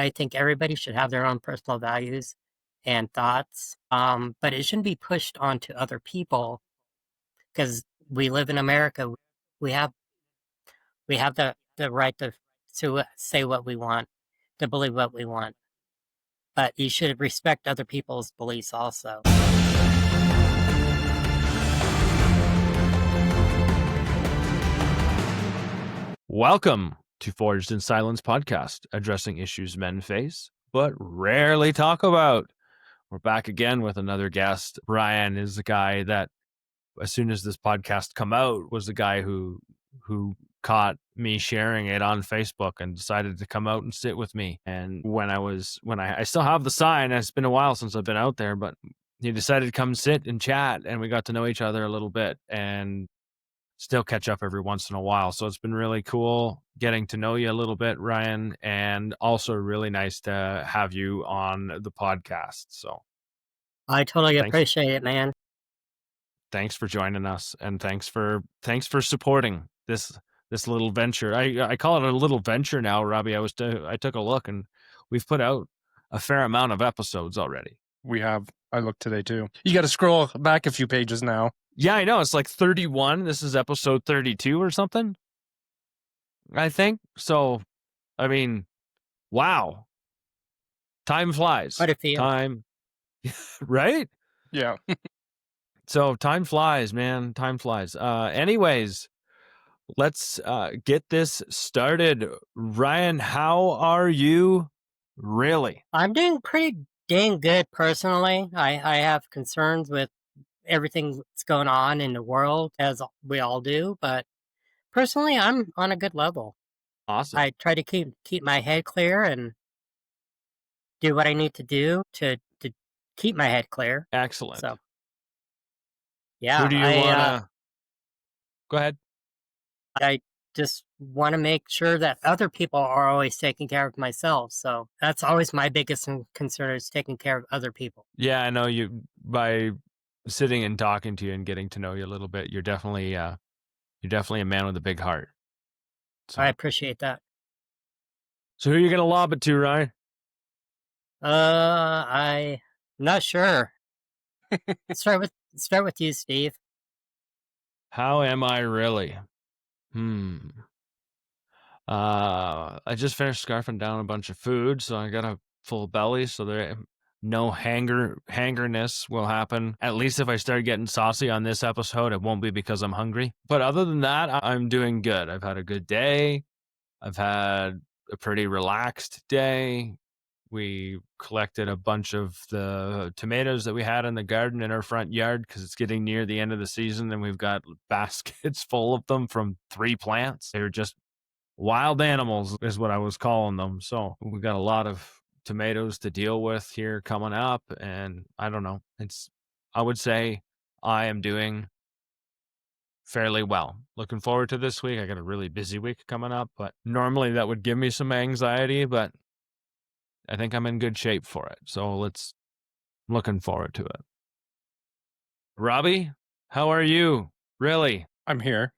I think everybody should have their own personal values and thoughts, but it shouldn't be pushed onto other people because we live in America. We have the right to say what we want, to believe what we want, but you should respect other people's beliefs also. Welcome to Forged in Silence podcast, addressing issues men face, but rarely talk about. We're back again with another guest. Brian is the guy that, as soon as this podcast come out, was the guy who caught me sharing it on Facebook and decided to come out and sit with me. And when I still have the sign, it's been a while since I've been out there, but he decided to come sit and chat, and we got to know each other a little bit and still catch up every once in a while. So it's been really cool getting to know you a little bit, Ryan, and also really nice to have you on the podcast. So I totally appreciate it, man. Thanks for joining us, and thanks for supporting this little venture. I call it a little venture now, Robbie. I took a look, and we've put out a fair amount of episodes already. We have. I looked today too. You got to scroll back a few pages now. Yeah, I know. It's like 31. This is episode 32 or something, I think. So, I mean, wow. Time flies. What a feel. Time, right? Yeah. So time flies, man. Time flies. Anyways, let's get this started. Ryan, how are you really? I'm doing pretty dang good personally. I have concerns with everything that's going on in the world, as we all do, but personally, I'm on a good level. Awesome. I try to keep my head clear and do what I need to do to keep my head clear. Excellent. So, yeah. Who do you want to... Go ahead. I just want to make sure that other people are always taking care of myself. So that's always my biggest concern, is taking care of other people. Yeah, I know you, by sitting and talking to you and getting to know you a little bit, you're definitely a man with a big heart. So I appreciate that. So who are you going to lob it to, Ryan? I'm not sure. Start with you, Steve. How am I really? I just finished scarfing down a bunch of food, so I got a full belly, so there no hangerness will happen. At least if I start getting saucy on this episode, it won't be because I'm hungry. But other than that, I'm doing good. I've had a good day. I've had a pretty relaxed day. We collected a bunch of the tomatoes that we had in the garden in our front yard because it's getting near the end of the season, and we've got baskets full of them from 3 plants. They're just wild animals is what I was calling them. So we got a lot of tomatoes to deal with here coming up, and I don't know. I would say I am doing fairly well. Looking forward to this week. I got a really busy week coming up, but normally that would give me some anxiety, but I think I'm in good shape for it. So I'm looking forward to it. Robbie, how are you? Really? I'm here.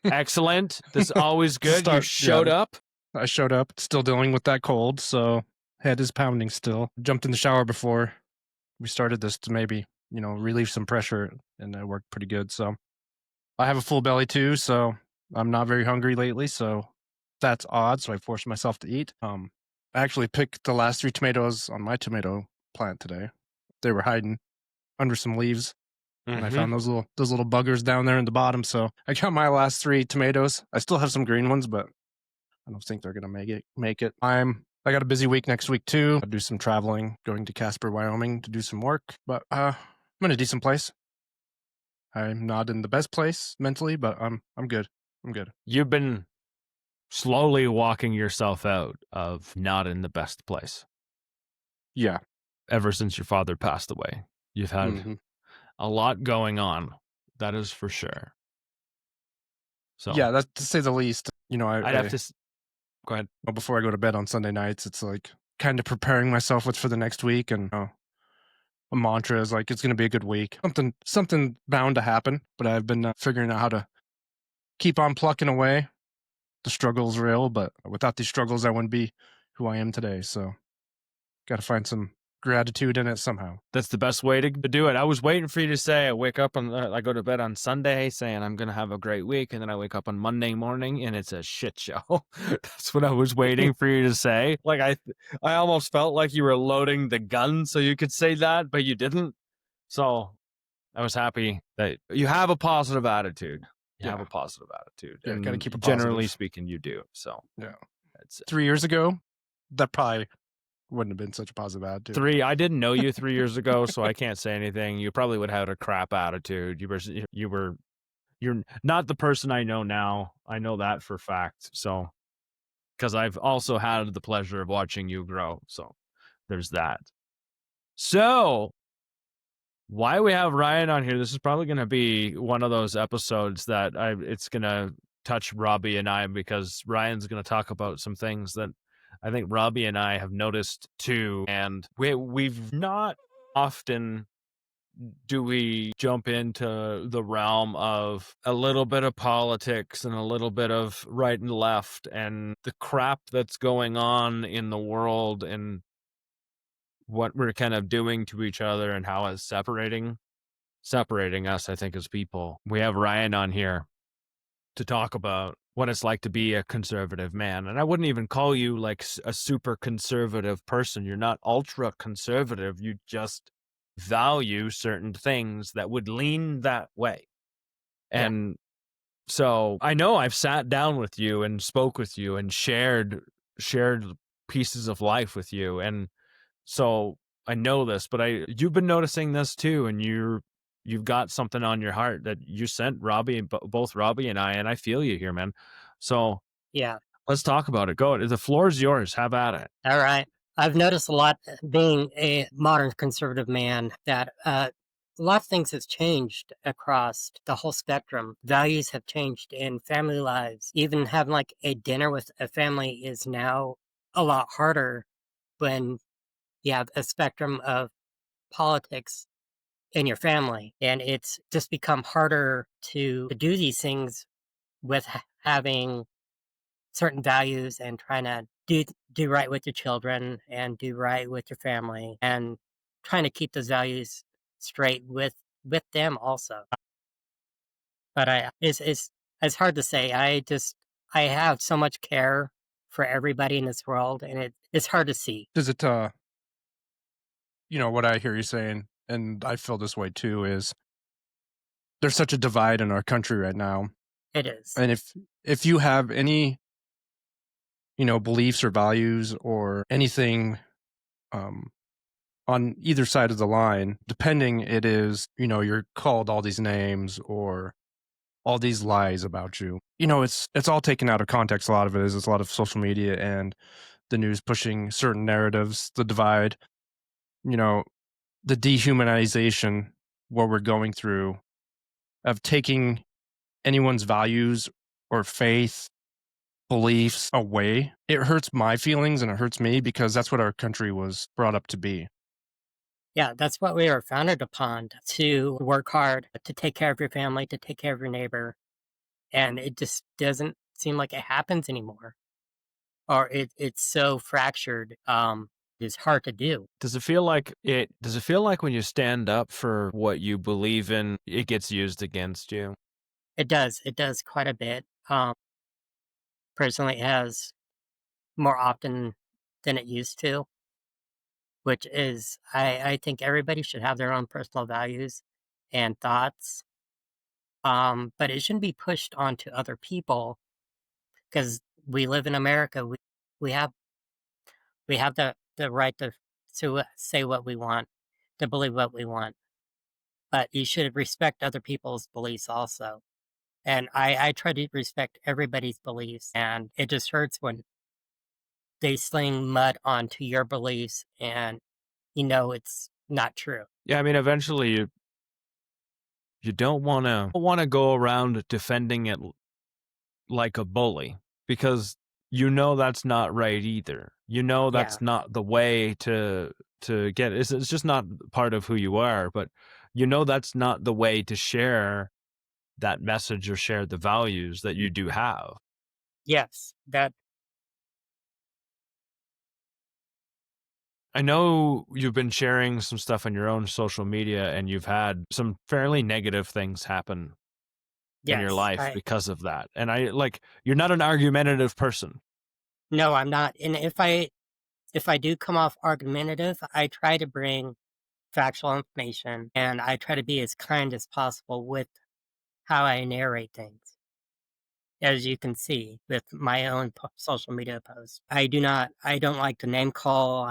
Excellent. That's always good. You showed up? I showed up. Still dealing with that cold, so head is pounding still. Jumped in the shower before we started this to maybe, relieve some pressure, and it worked pretty good. So I have a full belly too, so I'm not very hungry lately, so that's odd. So I forced myself to eat. I actually picked the last 3 tomatoes on my tomato plant today. They were hiding under some leaves. And I found those little buggers down there in the bottom. So I got my last 3 tomatoes. I still have some green ones, but I don't think they're gonna make it. I got a busy week next week too. I'll do some traveling, going to Casper, Wyoming to do some work. But I'm in a decent place. I'm not in the best place mentally, but I'm good. I'm good. You've been slowly walking yourself out of not in the best place. Yeah. Ever since your father passed away, you've had a lot going on. That is for sure. So yeah, that's to say the least. I'd have to go ahead. Well, before I go to bed on Sunday nights, it's like kind of preparing myself for the next week, and a mantra is like, it's going to be a good week. Something bound to happen, but I've been figuring out how to keep on plucking away. The struggle's real, but without these struggles, I wouldn't be who I am today. So got to find some gratitude in it somehow. That's the best way to do it. I was waiting for you to say I wake up on I go to bed on Sunday saying I'm gonna have a great week, and then I wake up on Monday morning and it's a shit show. That's what I was waiting for you to say. Like I almost felt like you were loading the gun so you could say that, but you didn't. So I was happy that you have a positive attitude. You have Yeah. a positive attitude, Yeah, gotta and keep it generally positive. speaking, you do. So Yeah. that's 3 years ago, that probably wouldn't have been such a positive attitude. I didn't know you 3 years ago, so I can't say anything. You probably would have had a crap attitude. You're not the person I know now. I know that for a fact. So, because I've also had the pleasure of watching you grow. So there's that. So why we have Ryan on here, this is probably going to be one of those episodes that it's going to touch Robbie and I, because Ryan's going to talk about some things that I think Robbie and I have noticed too. And we've not often do we jump into the realm of a little bit of politics and a little bit of right and left and the crap that's going on in the world and what we're kind of doing to each other and how it's separating us, I think, as people. We have Ryan on here to talk about what it's like to be a conservative man. And I wouldn't even call you like a super conservative person. You're not ultra conservative. You just value certain things that would lean that way. Yeah. And so I know I've sat down with you and spoke with you and shared pieces of life with you. And so I know this, but you've been noticing this too, and you've got something on your heart that you sent Robbie, both Robbie and I feel you here, man. So Yeah. let's talk about it. Go. The floor is yours. Have at it. All right. I've noticed a lot being a modern conservative man that a lot of things has changed across the whole spectrum. Values have changed in family lives. Even having like a dinner with a family is now a lot harder when you have a spectrum of politics in your family. And it's just become harder to do these things with having certain values and trying to do right with your children and do right with your family and trying to keep those values straight with them also. But it's hard to say. I have so much care for everybody in this world, and it's hard to see. Does it, what I hear you saying, and I feel this way too, is there's such a divide in our country right now. It is. And if you have any, beliefs or values or anything um, on either side of the line, depending it is, you're called all these names or all these lies about you. It's all taken out of context. A lot of it is. It's a lot of social media and the news pushing certain narratives, the divide, you know, the dehumanization, what we're going through of taking anyone's values or faith, beliefs away. It hurts my feelings and it hurts me because that's what our country was brought up to be. Yeah, that's what we were founded upon, to work hard, to take care of your family, to take care of your neighbor. And it just doesn't seem like it happens anymore. Or it's so fractured, it's hard to do. Does it feel like when you stand up for what you believe in, it gets used against you? It does quite a bit. Personally, it has more often than it used to, which is, I think everybody should have their own personal values and thoughts. But it shouldn't be pushed onto other people because we live in America. We have we have the right to say what we want, to believe what we want. But you should respect other people's beliefs also. And I try to respect everybody's beliefs, and it just hurts when they sling mud onto your beliefs and it's not true. Yeah, I mean, eventually you don't want to go around defending it like a bully, because that's not right either. Yeah. That's not the way to get it. It's just not part of who you are, but that's not the way to share that message or share the values that you do have. Yes. I know you've been sharing some stuff on your own social media, and you've had some fairly negative things happen in your Yes, life because of that. And you're not an argumentative person. no, I'm not. And if I do come off argumentative, I try to bring factual information and I try to be as kind as possible with how I narrate things. As you can see with my own social media posts, I don't like to name call.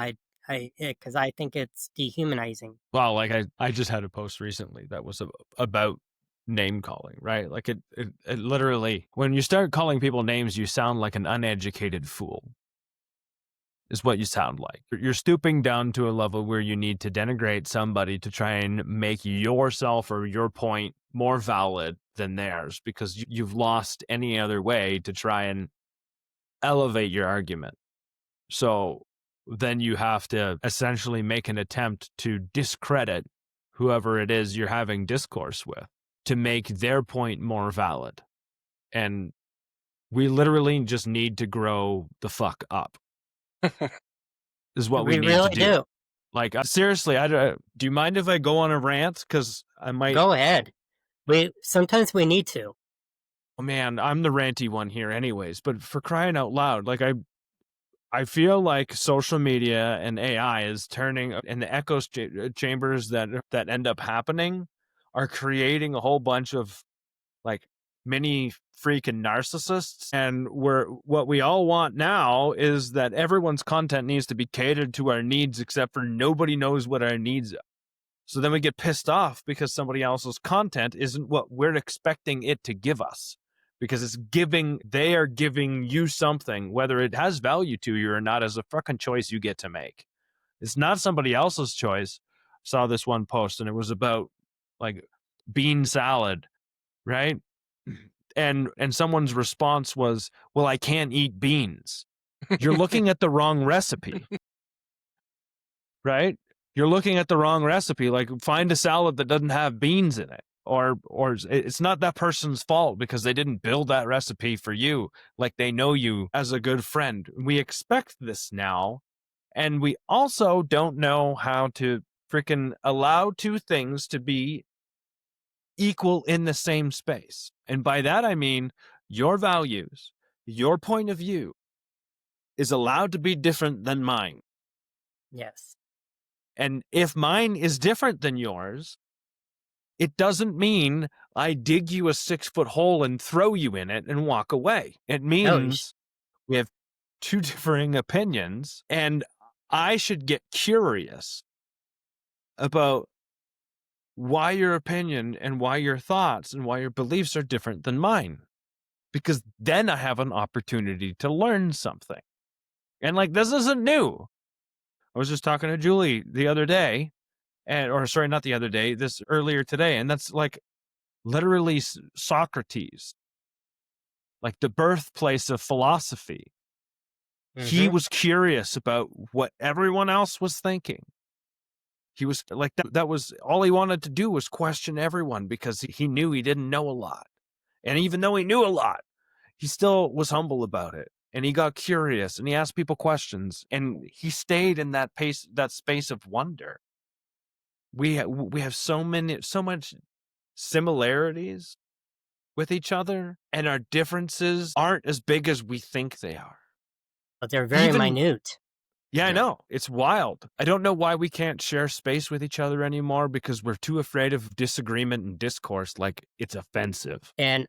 Because I think it's dehumanizing. Well, like I just had a post recently that was about name calling, right? Like it literally, when you start calling people names, you sound like an uneducated fool, is what you sound like. You're stooping down to a level where you need to denigrate somebody to try and make yourself or your point more valid than theirs, because you've lost any other way to try and elevate your argument. So then you have to essentially make an attempt to discredit whoever it is you're having discourse with to make their point more valid. And we literally just need to grow the fuck up is what we We need to really do. do. Like, seriously, do you mind if I go on a rant? Because I might. Go ahead. Sometimes we need to. Oh, man, I'm the ranty one here anyways. But for crying out loud, like I feel like social media and AI is turning, and the echo chambers that end up happening are creating a whole bunch of like mini freaking narcissists. And what we all want now is that everyone's content needs to be catered to our needs, except for nobody knows what our needs are. So then we get pissed off because somebody else's content isn't what we're expecting it to give us. Because they are giving you something, whether it has value to you or not, as a fucking choice you get to make. It's not somebody else's choice. I saw this one post and it was about like bean salad, right? And someone's response was, well, I can't eat beans. You're looking at the wrong recipe, right? You're looking at the wrong recipe. Like, find a salad that doesn't have beans in it. Or it's not that person's fault because they didn't build that recipe for you. Like, they know you as a good friend. We expect this now. And we also don't know how to freaking allow two things to be equal in the same space. And by that, I mean your values, your point of view is allowed to be different than mine. Yes. And if mine is different than yours, it doesn't mean I dig you a 6-foot hole and throw you in it and walk away. It means we have two differing opinions, and I should get curious about why your opinion and why your thoughts and why your beliefs are different than mine. Because then I have an opportunity to learn something. And like, this isn't new. I was just talking to Julie the other day, not the other day, this earlier today. And that's like literally Socrates, like the birthplace of philosophy. He was curious about what everyone else was thinking. He was like, that was all he wanted to do, was question everyone, because he knew he didn't know a lot. And even though he knew a lot, he still was humble about it. And he got curious and he asked people questions, and he stayed in that space of wonder. We have so much similarities with each other, and our differences aren't as big as we think they are. But they're very minute. Yeah, I know. It's wild. I don't know why we can't share space with each other anymore, because we're too afraid of disagreement and discourse. Like, it's offensive. And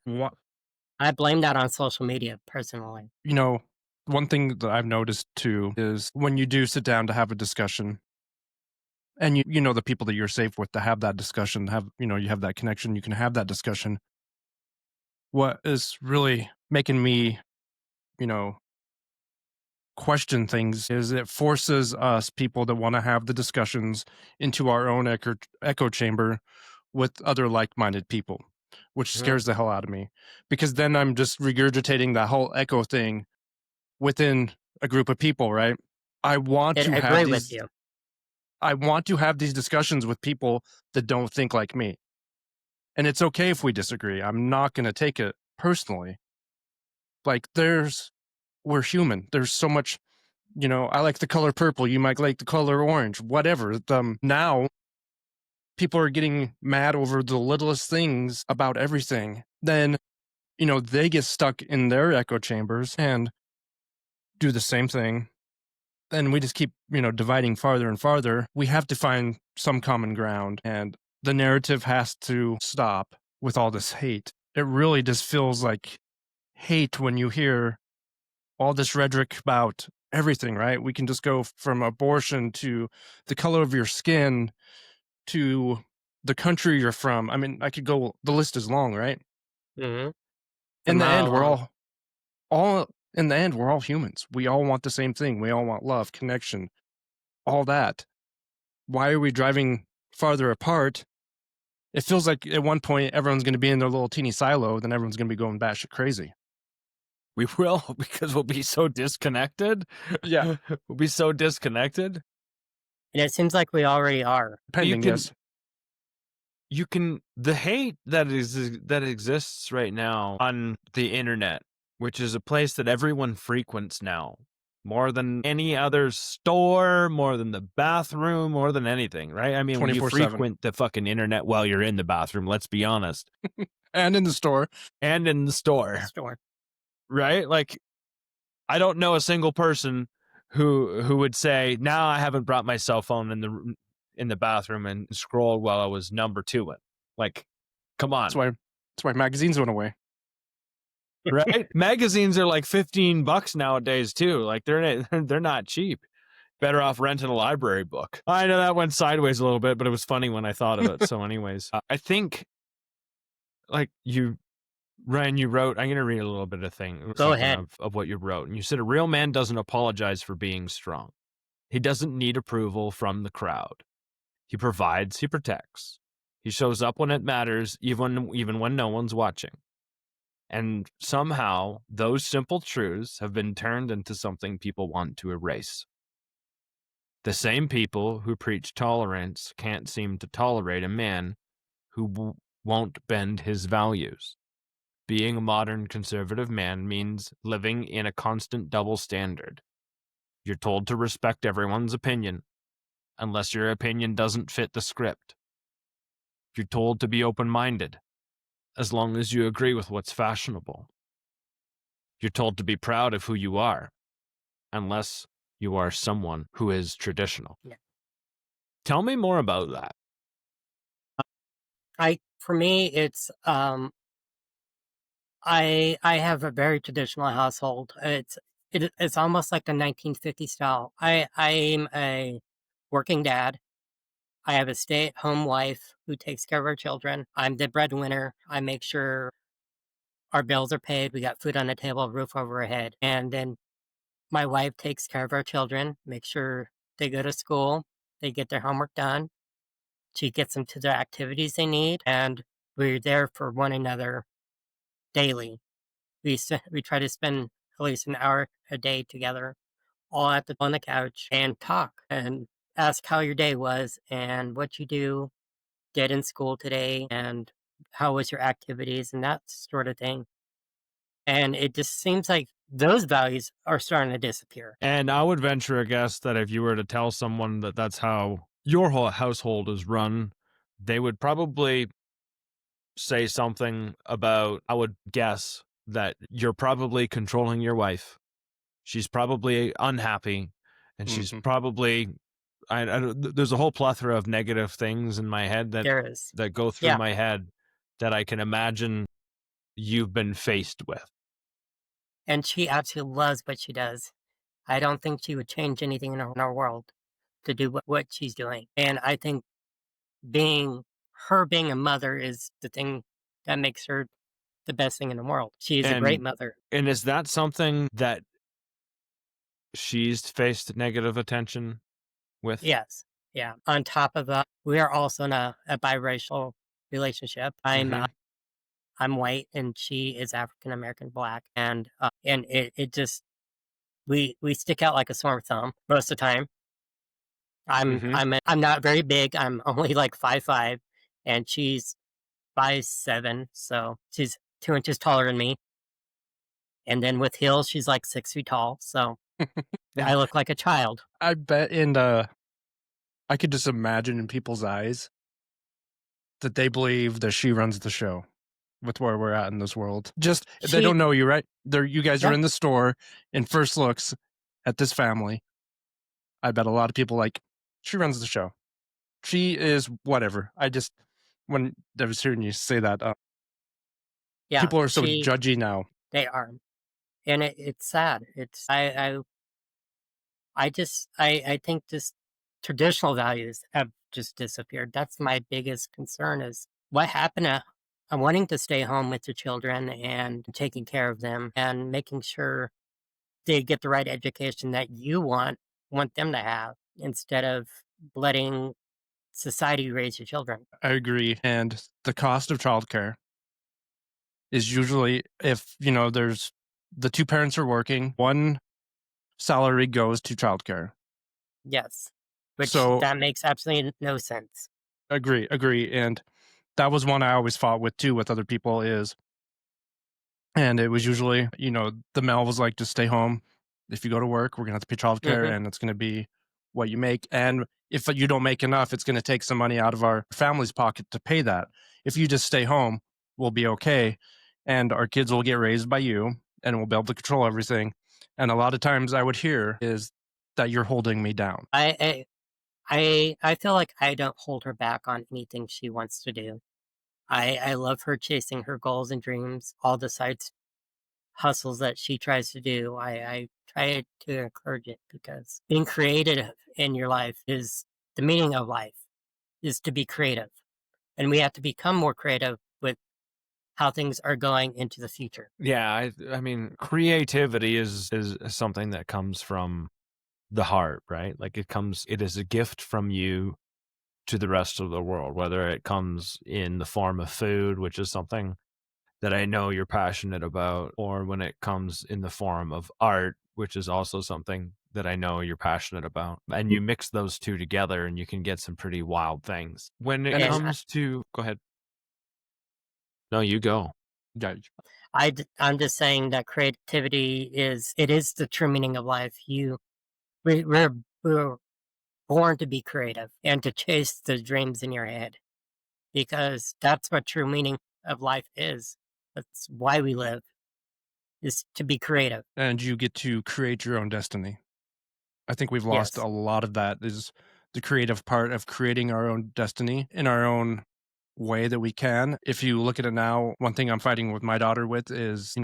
I blame that on social media personally. You know, one thing that I've noticed too is when you do sit down to have a discussion, and you know the people that you're safe with to have that discussion, you have that connection, you can have that discussion. What is really making me, question things is it forces us people that want to have the discussions into our own echo chamber with other like-minded people, which scares the hell out of me, because then I'm just regurgitating that whole echo thing within a group of people, right? I want to have these discussions with people that don't think like me. And it's okay if we disagree. I'm not going to take it personally. Like, we're human. There's so much I like the color purple. You might like the color orange, whatever. Now people are getting mad over the littlest things about everything. Then, they get stuck in their echo chambers and do the same thing. And we just keep, dividing farther and farther. We have to find some common ground, and the narrative has to stop with all this hate. It really just feels like hate when you hear all this rhetoric about everything, right? We can just go from abortion to the color of your skin to the country you're from. I mean, the list is long, right? Mm-hmm. In the end, we're Long. all in the end, we're all humans. We all want the same thing. We all want love, connection, all that. Why are we driving farther apart? It feels like at one point everyone's going to be in their little teeny silo, then everyone's going to be going batshit crazy. We will, because we'll be so disconnected. Yeah. We'll be so disconnected. And it seems like we already are. Pending, yes. The hate that exists right now on the internet, which is a place that everyone frequents now, more than any other store, more than the bathroom, more than anything, right? I mean, when you 24/7. frequent the fucking internet while you're in the bathroom, let's be honest. And in the store. And in the store. Right? Like, I don't know a single person who would say, "Now I haven't brought my cell phone in the bathroom and scrolled while I was number two." Like, come on. That's why magazines went away. Right? Magazines are like $15 nowadays too. Like they're not cheap. Better off renting a library book. I know that went sideways a little bit, but it was funny when I thought of it. So anyways, I think like Ryan, you wrote, I'm going to read a little bit of Go ahead. of what you wrote. And you said, a real man doesn't apologize for being strong. He doesn't need approval from the crowd. He provides, he protects. He shows up when it matters, even when no one's watching. And somehow, those simple truths have been turned into something people want to erase. The same people who preach tolerance can't seem to tolerate a man who won't bend his values. Being a modern conservative man means living in a constant double standard. You're told to respect everyone's opinion, unless your opinion doesn't fit the script. You're told to be open-minded, as long as you agree with what's fashionable. You're told to be proud of who you are, unless you are someone who is traditional. Yeah. Tell me more about that. For me, it's I have a very traditional household. It's almost like the 1950s style. I'm a working dad. I have a stay-at-home wife who takes care of our children. I'm the breadwinner. I make sure our bills are paid. We got food on the table, a roof over our head. And then my wife takes care of our children, makes sure they go to school, they get their homework done. She gets them to the activities they need, and we're there for one another daily. We try to spend at least an hour a day together, all on the couch, and talk and ask how your day was and what you did in school today and how was your activities and that sort of thing. And it just seems like those values are starting to disappear. And I would venture a guess that if you were to tell someone that that's how your whole household is run, they would probably say something about, I would guess that you're probably controlling your wife. She's probably unhappy, and she's probably, there's a whole plethora of negative things in my head that go through my head that I can imagine you've been faced with. And she absolutely loves what she does. I don't think she would change anything in our world to do what she's doing. And I think being a mother is the thing that makes her the best thing in the world. She is a great mother. And is that something that she's faced negative attention with? Yes. Yeah. On top of that, we are also in a biracial relationship. I'm white and she is African American Black, and it just we stick out like a sore thumb most of the time. I'm not very big. I'm only like 5'5", and she's 5'7", so she's 2 inches taller than me. And then with heels, she's like 6 feet tall. So I look like a child. I bet I could just imagine in people's eyes that they believe that she runs the show with where we're at in this world. Just they She, don't know you, right? You guys are yeah, in the store in first looks at this family. I bet a lot of people like she runs the show. She is whatever. I just when I was hearing you say that, yeah, people are so judgy now. they are. And it's sad. I think just traditional values have just disappeared. That's my biggest concern is what happened to wanting to stay home with the children and taking care of them and making sure they get the right education that you want them to have instead of letting society raise your children. I agree. And the cost of childcare is usually if, there's the two parents are working, one salary goes to childcare. Yes. Which So that makes absolutely no sense. agree. And that was one I always fought with too with other people is and it was usually, the male was like, just stay home. If you go to work, we're gonna have to pay childcare Hmm. and it's gonna be what you make. And if you don't make enough, it's gonna take some money out of our family's pocket to pay that. If you just stay home, we'll be okay. And our kids will get raised by you and we'll be able to control everything. And a lot of times I would hear is that you're holding me down. I feel like I don't hold her back on anything she wants to do. I love her chasing her goals and dreams, all the sides hustles that she tries to do. I try to encourage it because being creative in your life is the meaning of life is to be creative. And we have to become more creative with how things are going into the future. Yeah, I mean, creativity is something that comes from the heart, right? Like it is a gift from you to the rest of the world, whether it comes in the form of food, which is something that I know you're passionate about, or when it comes in the form of art, which is also something that I know you're passionate about. And you mix those two together and you can get some pretty wild things. When it And And comes to, go ahead. No, you go. yeah, I'm just saying that creativity is the true meaning of life. We're born to be creative and to chase the dreams in your head because that's what true meaning of life is. That's why we live is to be creative. and you get to create your own destiny. I think we've lost Yes. a lot of that is the creative part of creating our own destiny in our own way that we can. If you look at it now, one thing I'm fighting with my daughter with is,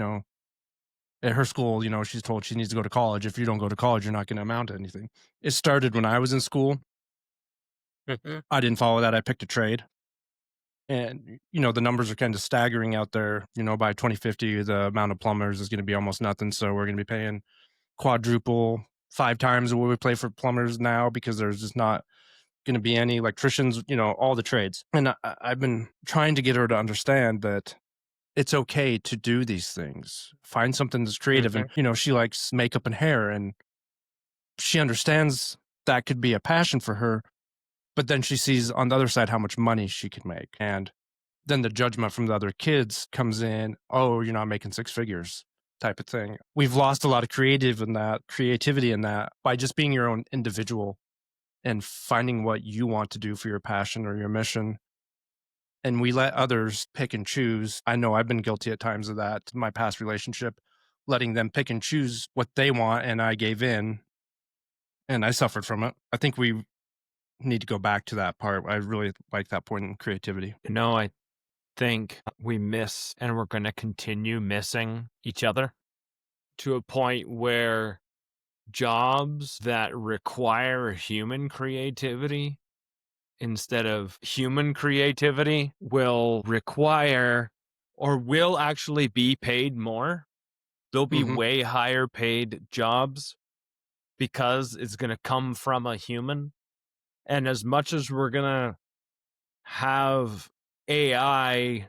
at her school, she's told she needs to go to college. If you don't go to college, you're not going to amount to anything. It started when I was in school. Hmm. I didn't follow that. I picked a trade. And, the numbers are kind of staggering out there. By 2050, the amount of plumbers is going to be almost nothing. So we're going to be paying quadruple, 5 times what we pay for plumbers now because there's just not going to be any electricians, all the trades. And I've been trying to get her to understand that it's okay to do these things. Find something that's creative. Hmm. And, she likes makeup and hair and she understands that could be a passion for her. But then she sees on the other side how much money she could make. And then the judgment from the other kids comes in, oh, you're not making 6 figures type of thing. We've lost a lot of creativity in that by just being your own individual and finding what you want to do for your passion or your mission. And we let others pick and choose. I know I've been guilty at times of that, my past relationship, letting them pick and choose what they want. And I gave in and I suffered from it. I think we need to go back to that part. I really like that point in creativity. I think we miss and we're going to continue missing each other to a point where jobs that require human creativity instead of human creativity will require or will actually be paid more. There'll be Hmm. way higher paid jobs because it's going to come from a human. And as much as we're going to have AI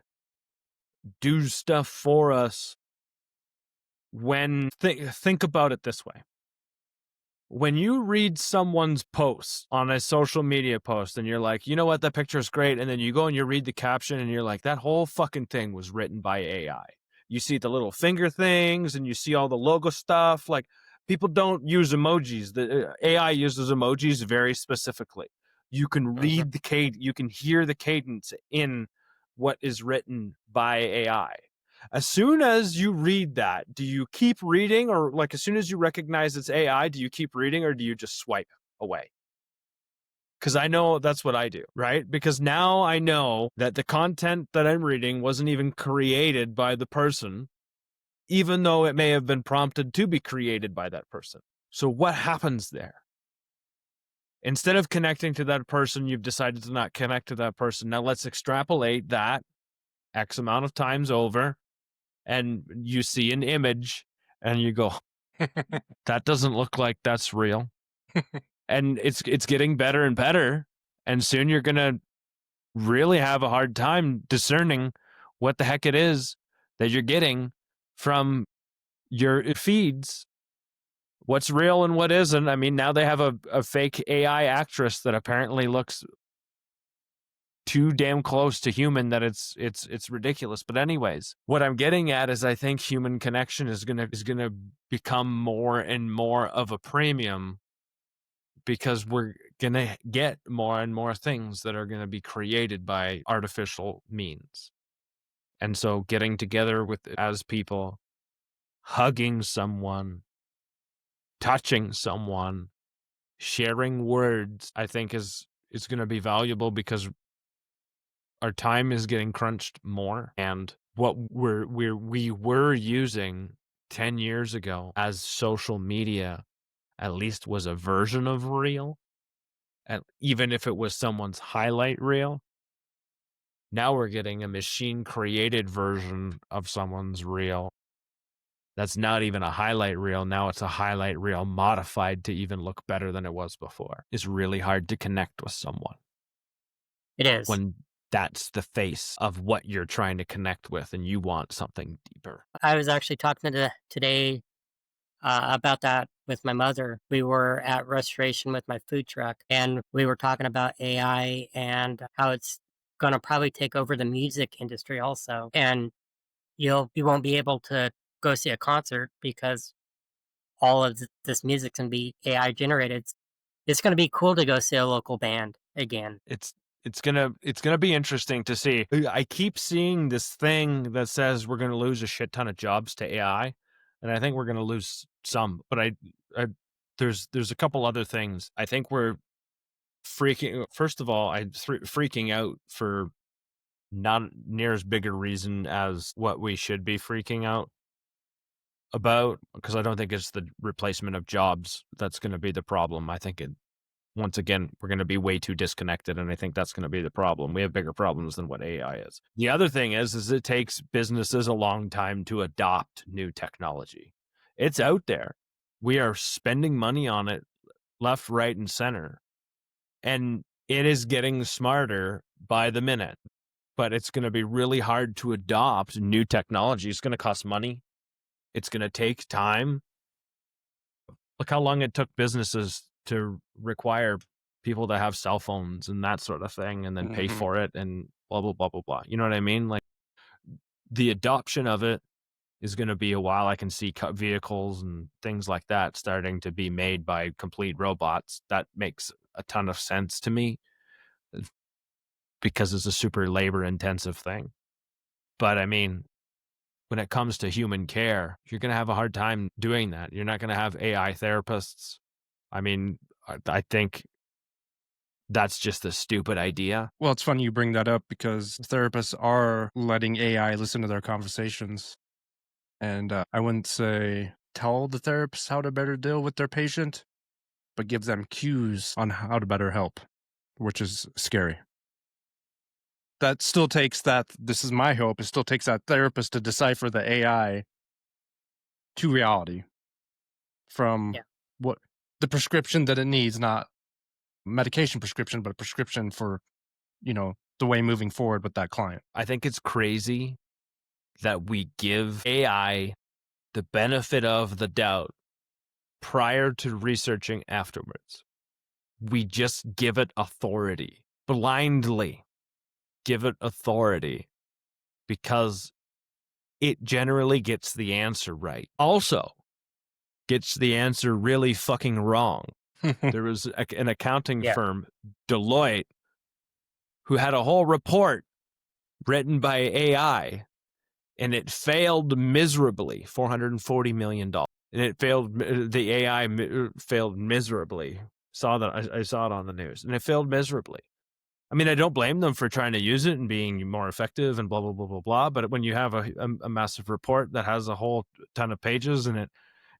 do stuff for us, think about it this way. When you read someone's post on a social media post and you're like, you know what, that picture is great. And then you go and you read the caption and you're like, that whole fucking thing was written by AI. You see the little finger things and you see all the logo stuff. Like People don't use emojis. The AI uses emojis very specifically. You can read the cadence, you can hear the cadence in what is written by AI. As soon as you read that, do you keep reading, or like as soon as you recognize it's AI, do you keep reading, or do you just swipe away? Because I know that's what I do, right? Because now I know that the content that I'm reading wasn't even created by the person, even though it may have been prompted to be created by that person. So what happens there? Instead of connecting to that person, you've decided to not connect to that person. Now let's extrapolate that X amount of times over, and you see an image and you go, that doesn't look like that's real. And it's getting better and better. And soon you're going to really have a hard time discerning what the heck it is that you're getting from your feeds, what's real and what isn't. I mean, now they have a fake AI actress that apparently looks too damn close to human that it's ridiculous. But anyways, what I'm getting at is I think human connection is gonna become more and more of a premium, because we're gonna get more and more things that are gonna be created by artificial means. And so getting together with as people, hugging someone, touching someone, sharing words, I think is going to be valuable, because our time is getting crunched more, and what we were using 10 years ago as social media at least was a version of real, and even if it was someone's highlight reel. Now we're getting a machine created version of someone's reel that's not even a highlight reel. Now it's a highlight reel modified to even look better than it was before. It's really hard to connect with someone It is. when that's the face of what you're trying to connect with and you want something deeper. I was actually talking today about that with my mother. We were at Restoration with my food truck, and we were talking about AI and how it's going to probably take over the music industry also. And you won't be able to go see a concert because all of this music can be AI generated. It's going to be cool to go see a local band again. It's gonna be interesting to see. I keep seeing this thing that says we're gonna lose a shit ton of jobs to AI, and I think we're gonna lose some. But there's a couple other things. I think we're freaking. First of all, freaking out for not near as big a reason as what we should be freaking out about, because I don't think it's the replacement of jobs that's going to be the problem. I think once again, we're going to be way too disconnected, and I think that's going to be the problem. We have bigger problems than what AI is. The other thing is it takes businesses a long time to adopt new technology. It's out there. We are spending money on it left, right, and center, and it is getting smarter by the minute. But it's going to be really hard to adopt new technology. It's going to cost money. It's going to take time. Look how long it took businesses to require people to have cell phones and that sort of thing, and then pay for it and blah, blah, blah, blah, blah. You know what I mean? Like, the adoption of it is going to be a while. I can see vehicles and things like that starting to be made by complete robots. That makes a ton of sense to me, because it's a super labor intensive thing. But I mean, when it comes to human care, you're going to have a hard time doing that. You're not going to have AI therapists. I mean, I think that's just a stupid idea. Well, it's funny you bring that up, because therapists are letting AI listen to their conversations. And I wouldn't say tell the therapist how to better deal with their patient, but give them cues on how to better help, which is scary. That still takes this is my hope, it still takes that therapist to decipher the AI to reality from what the prescription that it needs, not medication prescription, but a prescription for, the way moving forward with that client. I think it's crazy that we give AI the benefit of the doubt prior to researching afterwards. We just give it authority, blindly give it authority, because it generally gets the answer right. Also, gets the answer really fucking wrong. There was an accounting firm, Deloitte, who had a whole report written by AI, and it failed miserably, $440 million. And it failed, the AI failed miserably. I saw it on the news, and it failed miserably. I mean, I don't blame them for trying to use it and being more effective and blah, blah, blah, blah, blah. But when you have a massive report that has a whole ton of pages in it,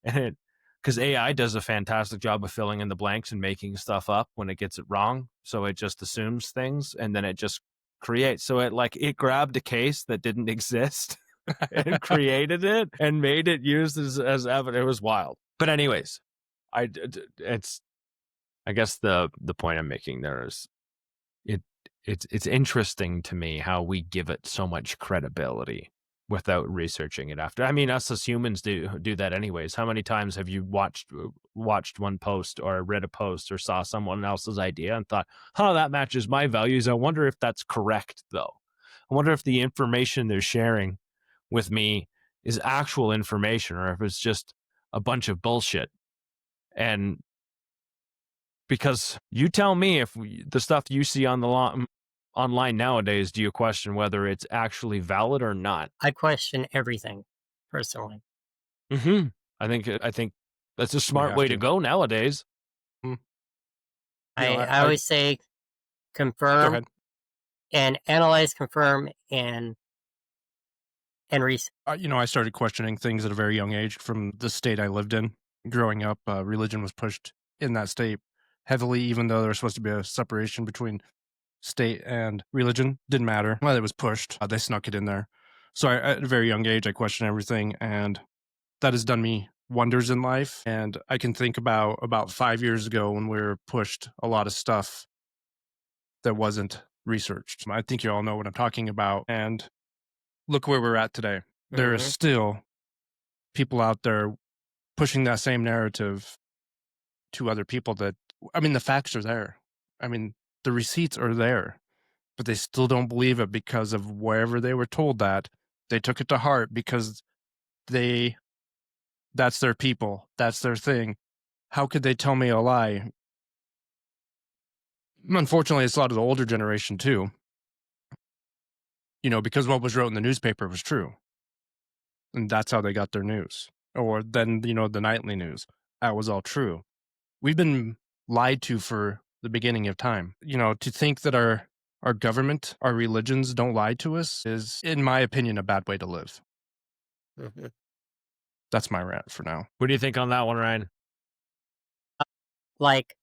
because AI does a fantastic job of filling in the blanks and making stuff up when it gets it wrong. So it just assumes things and then it just creates. So it grabbed a case that didn't exist and created it and made it used as evidence. It was wild. But anyways, I guess the point I'm making there is it's interesting to me how we give it so much credibility without researching it after. I mean, us as humans do that anyways. How many times have you watched one post or read a post or saw someone else's idea and thought, that matches my values. I wonder if that's correct, though. I wonder if the information they're sharing with me is actual information or if it's just a bunch of bullshit. And because you tell me if the stuff you see on the online nowadays, do you question whether it's actually valid or not? I question everything, personally. Mm-hmm. I think that's a smart way to go nowadays. I always say confirm and analyze, confirm, and research. I started questioning things at a very young age from the state I lived in. Growing up, religion was pushed in that state heavily, even though there was supposed to be a separation between state and religion. Didn't matter. Well, it was pushed. They snuck it in there. So at a very young age, I questioned everything, and that has done me wonders in life. And I can think about 5 years ago when we were pushed a lot of stuff that wasn't researched. I think you all know what I'm talking about. And look where we're at today. There is still people out there pushing that same narrative to other people the facts are there. The receipts are there, but they still don't believe it because of wherever they were told that. They took it to heart because that's their people. That's their thing. How could they tell me a lie? Unfortunately, it's a lot of the older generation too. Because what was wrote in the newspaper was true. And that's how they got their news. Or then, the nightly news. That was all true. We've been lied to for the beginning of time. To think that our government, our religions don't lie to us is, in my opinion, a bad way to live. That's my rant for now. What do you think on that one, Ryan? Like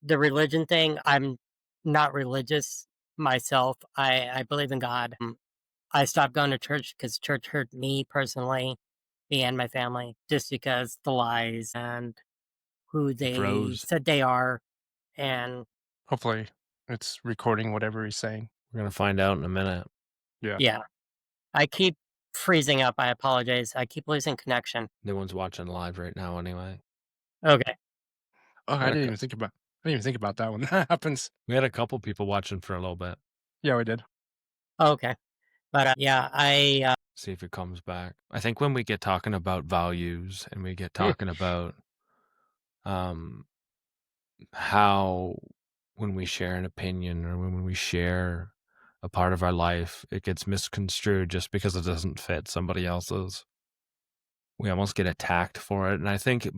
the religion thing, I'm not religious myself. I believe in God. I stopped going to church because church hurt me personally, me and my family, just because the lies and who they said they are. And hopefully it's recording whatever he's saying. We're going to find out in a minute. Yeah. I keep freezing up. I apologize. I keep losing connection. No one's watching live right now anyway. Okay. Oh, I didn't even think about that when that happens. We had a couple people watching for a little bit. Yeah, we did. Okay. But I see if it comes back. I think when we get talking about values and we get talking about how when we share an opinion or when we share a part of our life, it gets misconstrued just because it doesn't fit somebody else's. We almost get attacked for it. And I think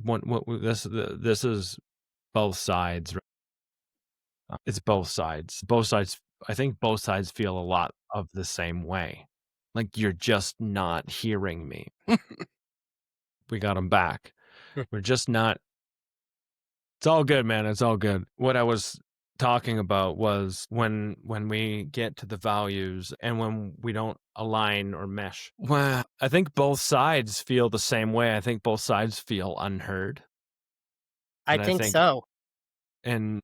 this is both sides. It's both sides. I think both sides feel a lot of the same way. Like, you're just not hearing me. We got them back. We're just not. It's all good, man. It's all good. What I was talking about was when we get to the values and when we don't align or mesh. Well, I think both sides feel the same way. I think both sides feel unheard. I think so. And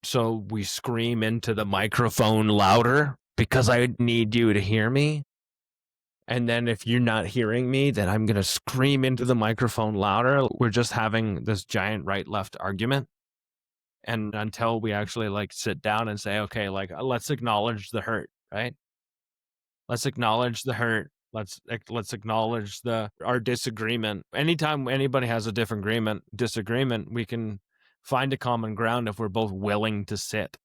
so we scream into the microphone louder because I need you to hear me. And then if you're not hearing me, then I'm going to scream into the microphone louder. We're just having this giant right-left argument. And until we actually sit down and say, okay, let's acknowledge the hurt, right? Let's acknowledge the hurt Let's acknowledge our disagreement. Anytime anybody has a different disagreement, we can find a common ground if we're both willing to sit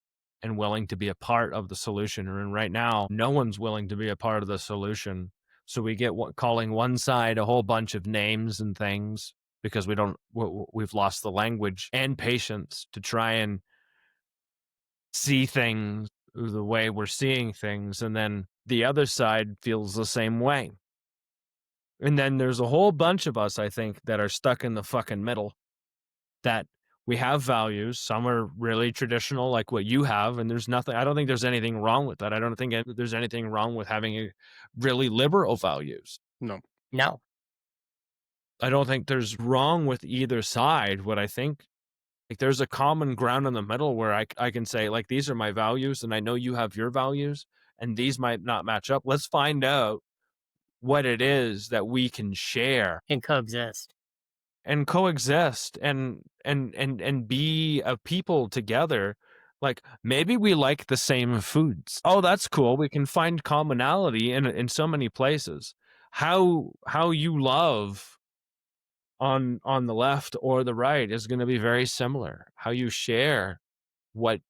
and willing to be a part of the solution. And right now, no one's willing to be a part of the solution. So we get calling one side a whole bunch of names and things because we've lost the language and patience to try and see things the way we're seeing things, and then the other side feels the same way. And then there's a whole bunch of us, I think, that are stuck in the fucking middle, that we have values. Some are really traditional, like what you have, and I don't think there's anything wrong with that. I don't think there's anything wrong with having a really liberal values. No. I don't think there's wrong with either side. What I think, like, there's a common ground in the middle where I can say, like, these are my values, and I know you have your values, and these might not match up. Let's find out what it is that we can share and coexist and coexist and be a people together. Like, maybe we like the same foods. Oh, that's cool. We can find commonality in so many places. How you love on the left or the right is going to be very similar. How you share what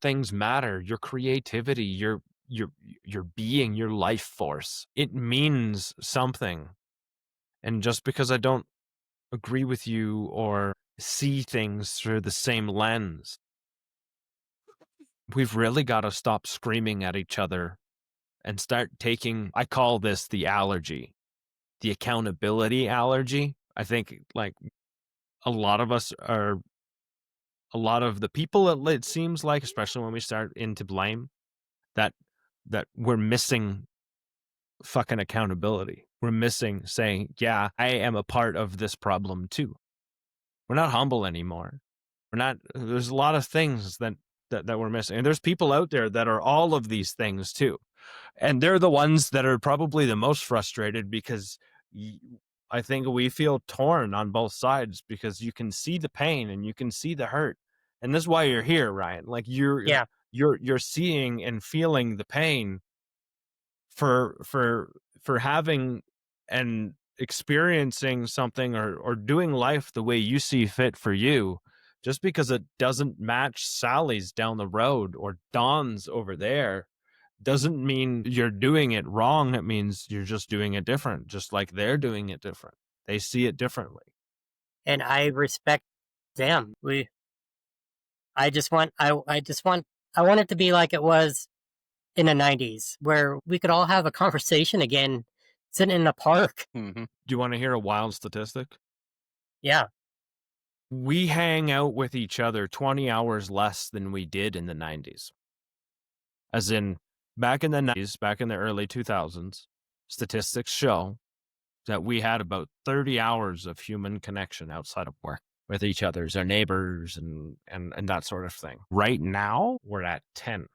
things matter, your creativity, your being, your life force. It means something. And just because I don't agree with you or see things through the same lens, we've really got to stop screaming at each other and start taking, I call this the allergy, the accountability allergy. I think, like, a lot of the people, it seems like, especially when we start into blame, that we're missing fucking accountability. We're missing saying, yeah, I am a part of this problem too. We're not humble anymore. There's a lot of things that we're missing. And there's people out there that are all of these things too. And they're the ones that are probably the most frustrated, because I think we feel torn on both sides, because you can see the pain and you can see the hurt. And this is why you're here, Ryan. Like, you're seeing and feeling the pain for having and experiencing something or doing life the way you see fit for you. Just because it doesn't match Sally's down the road or Don's over there doesn't mean you're doing it wrong. It means you're just doing it different, just like they're doing it different. They see it differently. And I respect them. I want it to be like it was in the 90s, where we could all have a conversation again, sitting in a park. Mm-hmm. Do you want to hear a wild statistic? Yeah. We hang out with each other 20 hours less than we did in the 90s. As in, back in the 90s, back in the early 2000s, statistics show that we had about 30 hours of human connection outside of work with each other, our neighbors, and that sort of thing. Right now, we're at 10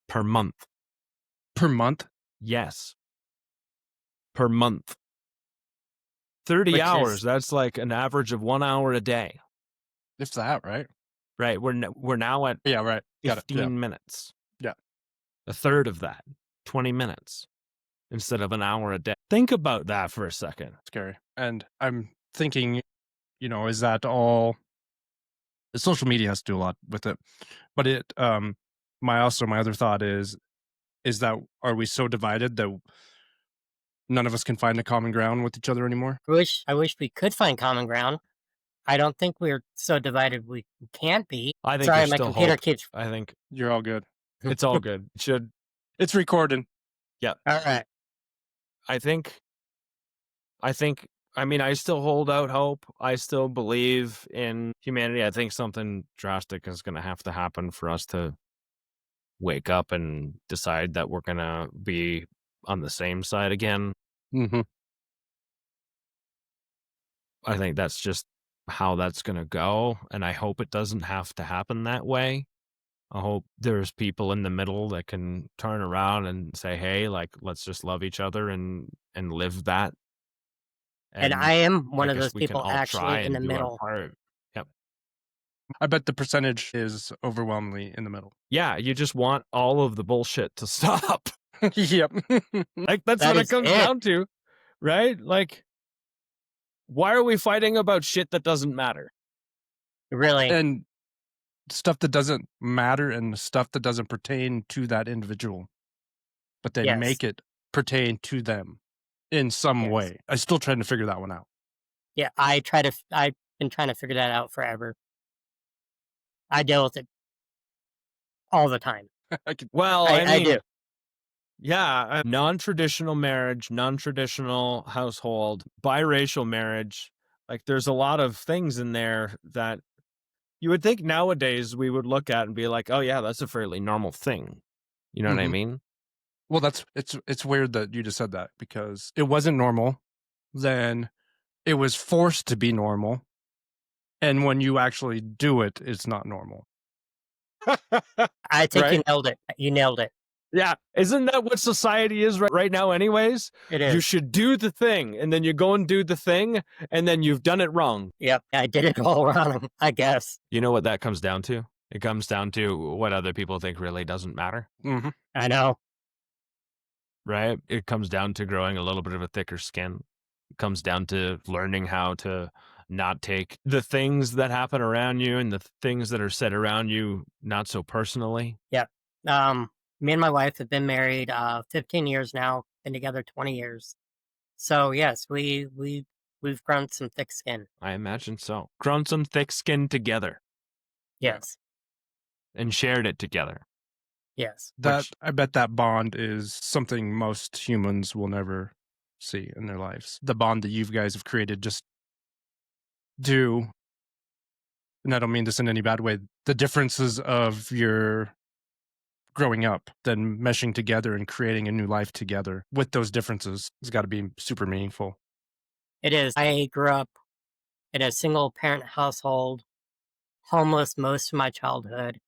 per month. Per month? Yes. Per month. 30 hours, that's like an average of 1 hour a day. If that, right? Right. We're now at 15 minutes. Yeah. A third of that, 20 minutes instead of an hour a day. Think about that for a second. Scary. And I'm thinking, is that all? Social media has to do a lot with it. But my other thought is that, are we so divided that none of us can find a common ground with each other anymore? I wish we could find common ground. I don't think we're so divided we can't be. I think Sorry, there's my still computer hope. keeps. I think you're all good. It's all good. It's recording. Yeah. All right. I mean, I still hold out hope. I still believe in humanity. I think something drastic is going to have to happen for us to wake up and decide that we're going to be on the same side again. Mm-hmm. I think that's just how that's going to go. And I hope it doesn't have to happen that way. I hope there's people in the middle that can turn around and say, hey, like, let's just love each other and live that. And I am one of those we can people all actually try in the and do our middle. part. Yep. I bet the percentage is overwhelmingly in the middle. Yeah, you just want all of the bullshit to stop. Yep. Like, that's That what it is comes it. down to, right? Like, why are we fighting about shit that doesn't matter? Really. And stuff that doesn't matter and stuff that doesn't pertain to that individual, but they Yes. make it pertain to them in some Yes. way. I'm still trying to figure that one out. Yeah, I've been trying to figure that out forever. I deal with it all the time. I could, Well, I do. yeah, non-traditional marriage, non-traditional household, biracial marriage. Like, there's a lot of things in there that you would think nowadays we would look at and be like, oh yeah, that's a fairly normal thing. You know what I Mhm. mean? Well, it's weird that you just said that because it wasn't normal. Then it was forced to be normal. And when you actually do it, it's not normal. I think you Right? nailed it. You nailed it. Yeah. Isn't that what society is right now anyways? It You is. should do the thing, and then you go and do the thing, and then you've done it wrong. Yep. I did it all wrong, I guess. You know what that comes down to? It comes down to what other people think really doesn't matter, Mm-hmm. I know. right? It comes down to growing a little bit of a thicker skin. It comes down to learning how to not take the things that happen around you and the things that are said around you not so personally. Yep. Me and my wife have been married 15 years now, been together 20 years. So yes, we've grown some thick skin. I imagine so. Grown some thick skin together Yes. and shared it together. Yes. That Which, I bet that bond is something most humans will never see in their lives. The bond that you guys have created just do, and I don't mean this in any bad way, the differences of your growing up, then meshing together and creating a new life together with those differences has got to be super meaningful. It is. I grew up in a single parent household, homeless most of my childhood,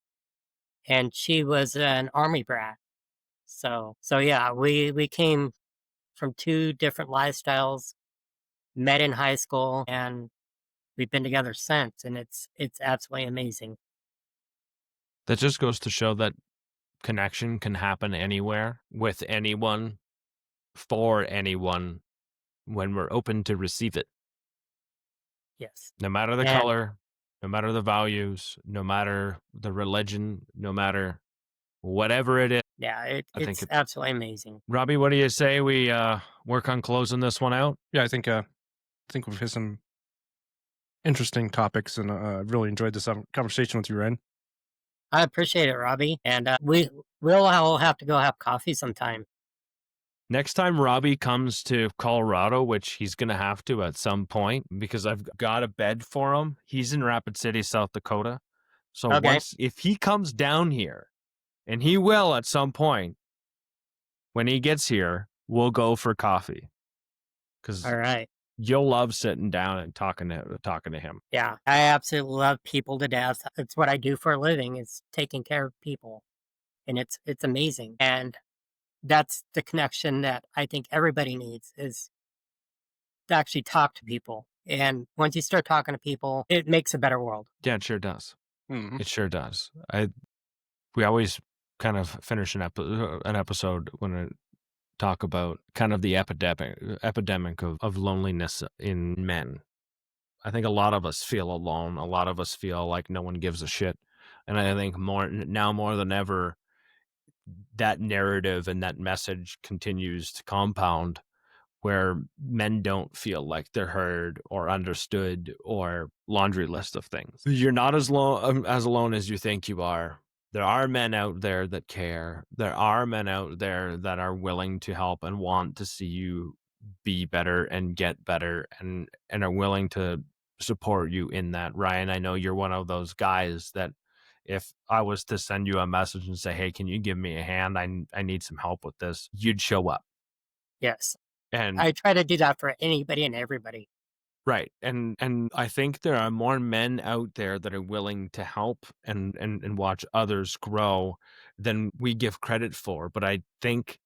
and she was an army brat. So yeah, we came from two different lifestyles, met in high school, and we've been together since, and it's absolutely amazing. that just goes to show that connection can happen anywhere, with anyone, for anyone, when we're open to receive it. Yes. No matter the And color, no matter the values, no matter the religion, no matter whatever it is. yeah, I think it's it's absolutely amazing. Robbie, what do you say we work on closing this one out? Yeah, I think we've hit some interesting topics, and really enjoyed this conversation with you, Ryan. I appreciate it, Robbie. And we'll all have to go have coffee sometime. Next time Robbie comes to Colorado, which he's going to have to at some point because I've got a bed for him. He's in Rapid City, South Dakota. So Okay. if he comes down here, and he will at some point, when he gets here, we'll go for coffee because All right. you'll love sitting down and talking to him. Yeah, I absolutely love people to death. It's what I do for a living, is taking care of people. And it's amazing. And that's the connection that I think everybody needs, is to actually talk to people. And once you start talking to people, it makes a better world. Yeah, it sure does. Mm-hmm. It sure does. We always kind of finish an episode when I talk about kind of the epidemic of loneliness in men. I think a lot of us feel alone. A lot of us feel like no one gives a shit. And I think more than ever, that narrative and that message continues to compound, where men don't feel like they're heard or understood, or laundry list of things. You're not as alone as you think you are. There are men out there that care. There are men out there that are willing to help and want to see you be better and get better, and are willing to support you in that. Ryan, I know you're one of those guys that if I was to send you a message and say, hey, can you give me a hand? I need some help with this, you'd show up. Yes. And I try to do that for anybody and everybody. right. And I think there are more men out there that are willing to help and watch others grow than we give credit for. But I think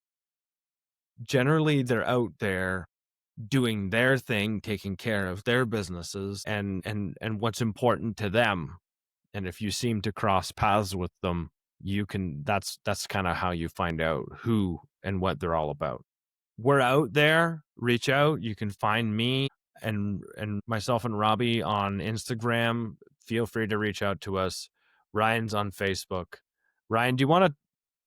generally they're out there doing their thing, taking care of their businesses and what's important to them. And if you seem to cross paths with them, that's kind of how you find out who and what they're all about. We're out there. Reach out. You can find me and myself and Robbie on Instagram. Feel free to reach out to us. Ryan's on Facebook. Ryan, do you want to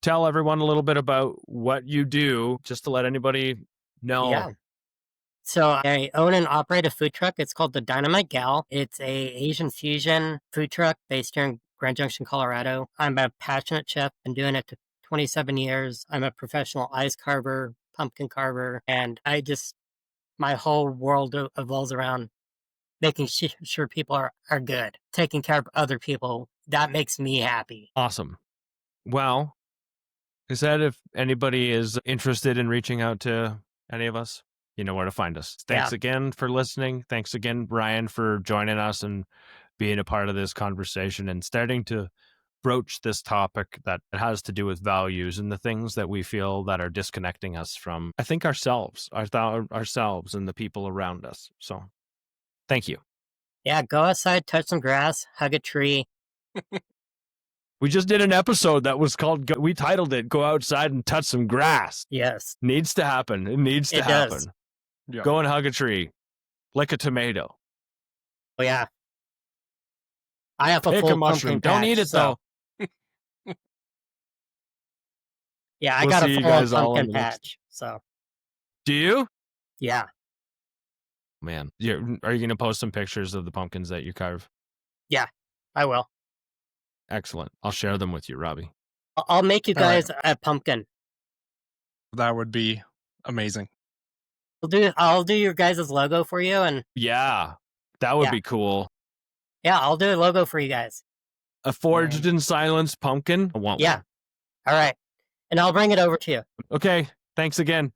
tell everyone a little bit about what you do, just to let anybody know? Yeah. So I own and operate a food truck. It's called the Dynamite Gal. It's a Asian fusion food truck based here in Grand Junction, Colorado. I'm a passionate chef. Been doing it for 27 years. I'm a professional ice carver, pumpkin carver, and my whole world evolves around making sure people are good, taking care of other people. That makes me happy. Awesome. Well, I said, if anybody is interested in reaching out to any of us, you know where to find us. Thanks again for listening. Thanks again, Ryan, for joining us and being a part of this conversation and starting to broach this topic that has to do with values and the things that we feel that are disconnecting us from, I think, ourselves and the people around us. So thank you. Yeah, go outside, touch some grass, hug a tree. We just did an episode that was called, we titled it, Go Outside and Touch Some Grass. Yes. Needs to happen. It needs to happen. Does. Yeah. Go and hug a tree. Lick a tomato. Oh, yeah. I have a Pick full a mushroom. pumpkin Don't patch, eat it, so. though. Yeah, I We'll got see a you full guys all pumpkin on the next- patch, so. Do you? Yeah. Man, are you going to post some pictures of the pumpkins that you carve? Yeah, I will. Excellent. I'll share them with you, Robbie. I'll make you All right. guys a pumpkin. That would be amazing. I'll do your guys' logo for you, and Yeah, that would be cool. yeah, I'll do a logo for you guys. A forged in silence pumpkin. I want Yeah. one. All right. And I'll bring it over to you. Okay. Thanks again.